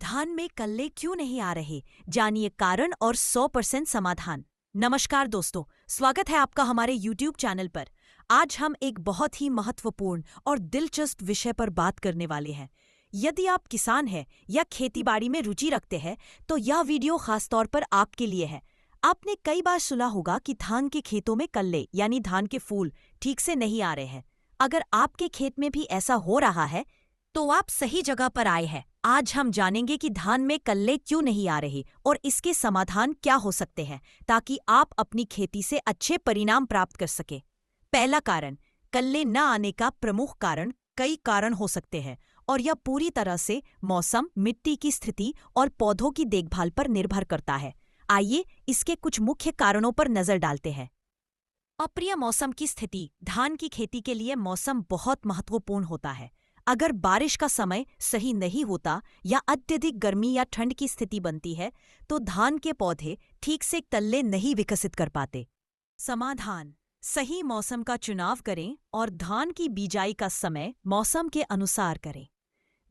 धान में कल्ले क्यों नहीं आ रहे? जानिए कारण और 100% समाधान। नमस्कार दोस्तों, स्वागत है आपका हमारे YouTube चैनल पर। आज हम एक बहुत ही महत्वपूर्ण और दिलचस्प विषय पर बात करने वाले हैं। यदि आप किसान हैं या खेतीबाड़ी में रुचि रखते हैं तो यह वीडियो खासतौर पर आपके लिए है। आपने कई बार सुना होगा कि धान के खेतों में कल्ले यानी धान के फूल ठीक से नहीं आ रहे हैं। अगर आपके खेत में भी ऐसा हो रहा है तो आप सही जगह पर आए हैं। आज हम जानेंगे कि धान में कल्ले क्यों नहीं आ रहे और इसके समाधान क्या हो सकते हैं ताकि आप अपनी खेती से अच्छे परिणाम प्राप्त कर सके। पहला कारण, कल्ले न आने का प्रमुख कारण कई कारण हो सकते हैं और यह पूरी तरह से मौसम, मिट्टी की स्थिति और पौधों की देखभाल पर निर्भर करता है। आइए इसके कुछ मुख्य कारणों पर नजर डालते हैं। अप्रिय मौसम की स्थिति। धान की खेती के लिए मौसम बहुत महत्वपूर्ण होता है। अगर बारिश का समय सही नहीं होता या अत्यधिक गर्मी या ठंड की स्थिति बनती है तो धान के पौधे ठीक से कल्ले नहीं विकसित कर पाते। समाधान, सही मौसम का चुनाव करें और धान की बिजाई का समय मौसम के अनुसार करें।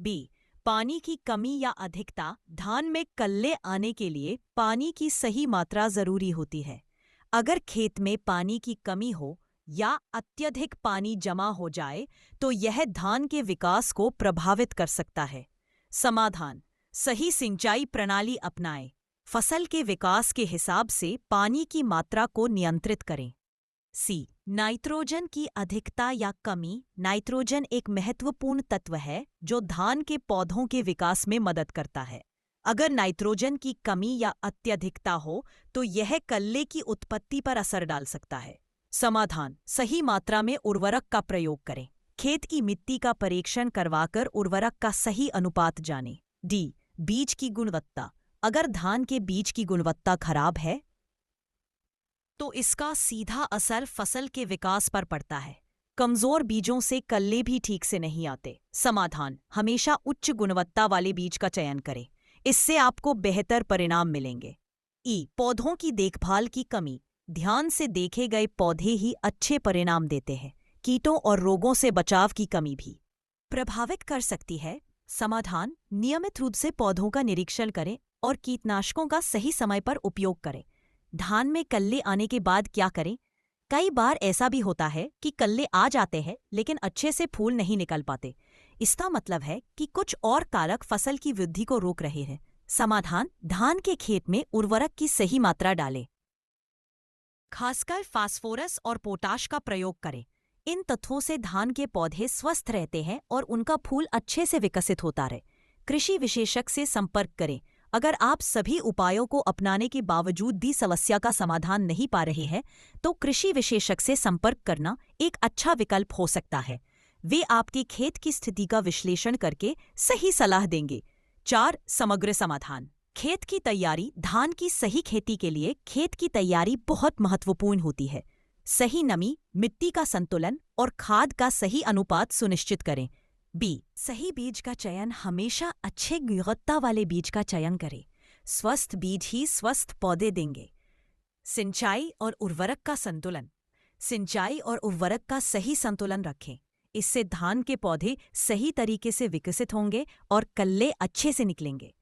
बी, पानी की कमी या अधिकता। धान में कल्ले आने के लिए पानी की सही मात्रा जरूरी होती है। अगर खेत में पानी की कमी हो या अत्यधिक पानी जमा हो जाए तो यह धान के विकास को प्रभावित कर सकता है। समाधान, सही सिंचाई प्रणाली अपनाएं। फसल के विकास के हिसाब से पानी की मात्रा को नियंत्रित करें। सी, नाइट्रोजन की अधिकता या कमी। नाइट्रोजन एक महत्वपूर्ण तत्व है जो धान के पौधों के विकास में मदद करता है। अगर नाइट्रोजन की कमी या अत्यधिकता हो तो यह कल्ले की उत्पत्ति पर असर डाल सकता है। समाधान, सही मात्रा में उर्वरक का प्रयोग करें। खेत की मिट्टी का परीक्षण करवाकर उर्वरक का सही अनुपात जानें। डी, बीज की गुणवत्ता। अगर धान के बीज की गुणवत्ता खराब है तो इसका सीधा असर फसल के विकास पर पड़ता है। कमजोर बीजों से कल्ले भी ठीक से नहीं आते। समाधान, हमेशा उच्च गुणवत्ता वाले बीज का चयन करें। इससे आपको बेहतर परिणाम मिलेंगे। ई, पौधों की देखभाल की कमी। ध्यान से देखे गए पौधे ही अच्छे परिणाम देते हैं। कीटों और रोगों से बचाव की कमी भी प्रभावित कर सकती है। समाधान, नियमित रूप से पौधों का निरीक्षण करें और कीटनाशकों का सही समय पर उपयोग करें। धान में कल्ले आने के बाद क्या करें? कई बार ऐसा भी होता है कि कल्ले आ जाते हैं लेकिन अच्छे से फूल नहीं निकल पाते। इसका मतलब है कि कुछ और कारक फसल की वृद्धि को रोक रहे हैं। समाधान, धान के खेत में उर्वरक की सही मात्रा डालें। खासकर फास्फोरस और पोटाश का प्रयोग करें। इन तत्वों से धान के पौधे स्वस्थ रहते हैं और उनका फूल अच्छे से विकसित होता रहे। कृषि विशेषज्ञ से संपर्क करें। अगर आप सभी उपायों को अपनाने के बावजूद भी समस्या का समाधान नहीं पा रहे हैं तो कृषि विशेषज्ञ से संपर्क करना एक अच्छा विकल्प हो सकता है। वे आपके खेत की स्थिति का विश्लेषण करके सही सलाह देंगे। 4, समग्र समाधान। खेत की तैयारी। धान की सही खेती के लिए खेत की तैयारी बहुत महत्वपूर्ण होती है। सही नमी, मिट्टी का संतुलन और खाद का सही अनुपात सुनिश्चित करें। बी, सही बीज का चयन। हमेशा अच्छे गुणवत्ता वाले बीज का चयन करें। स्वस्थ बीज ही स्वस्थ पौधे देंगे। सिंचाई और उर्वरक का संतुलन। सिंचाई और उर्वरक का सही संतुलन रखें। इससे धान के पौधे सही तरीके से विकसित होंगे और कल्ले अच्छे से निकलेंगे।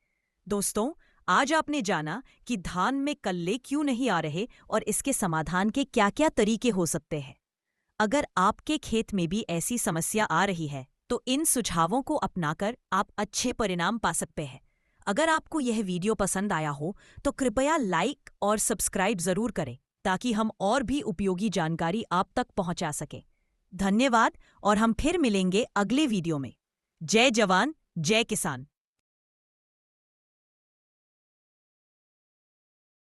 दोस्तों, आज आपने जाना कि धान में कल्ले क्यों नहीं आ रहे और इसके समाधान के क्या-क्या तरीके हो सकते हैं। अगर आपके खेत में भी ऐसी समस्या आ रही है तो इन सुझावों को अपनाकर आप अच्छे परिणाम पा सकते हैं। अगर आपको यह वीडियो पसंद आया हो तो कृपया लाइक और सब्सक्राइब जरूर करें ताकि हम और भी उपयोगी जानकारी आप तक पहुंचा सकें। धन्यवाद और हम फिर मिलेंगे अगले वीडियो में। जय जवान, जय किसान।